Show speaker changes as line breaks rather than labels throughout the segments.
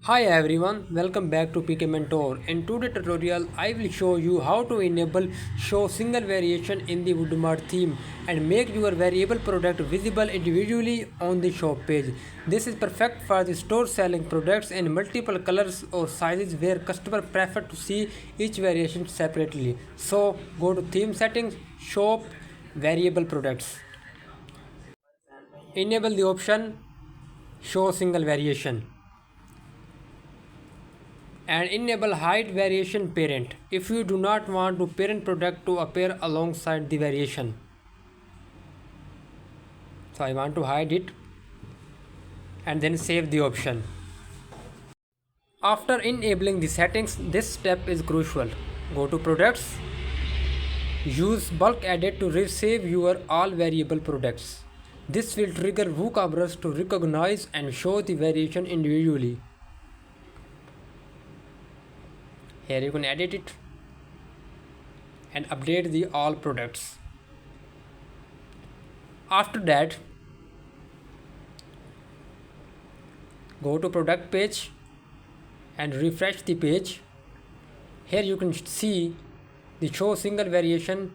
Hi everyone, welcome back to PKMENTOR. In today's tutorial, I will show you how to enable show single variation in the WoodMart theme and make your variable product visible individually on the shop page. This is perfect for the store selling products in multiple colors or sizes where customers prefer to see each variation separately. So go to theme settings, shop, variable products. Enable the option show single variation. And enable hide variation parent if you do not want to parent product to appear alongside the variation. So I want to hide it and then save the option. After enabling the settings, this step is crucial. Go to products, use bulk edit to resave your all variable products. This will trigger WooCommerce to recognize and show the variation individually. Here you can edit it and update the all products. After that, go to product page and refresh the page. Here you can see the show single variation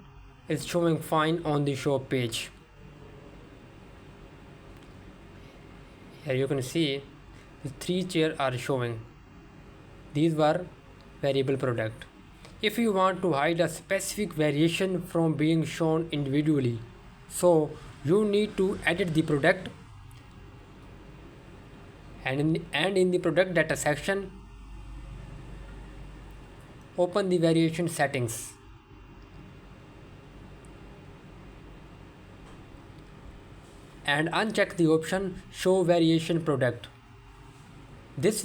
is showing fine on the shop page. Here you can see the 3 chairs are showing. These were variable product. If you want to hide a specific variation from being shown individually, so you need to edit the product and in the product data section, open the variation settings. And uncheck the option show variation product. This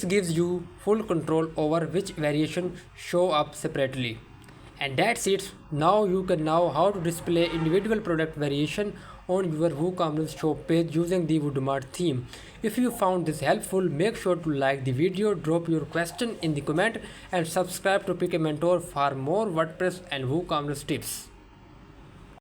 gives you full control over which variation show up separately. And that's it. Now you can know how to display individual product variation on your WooCommerce shop page using the WoodMart theme. If you found this helpful, make sure to like the video, drop your question in the comment and subscribe to PKMENTOR for more WordPress and WooCommerce tips.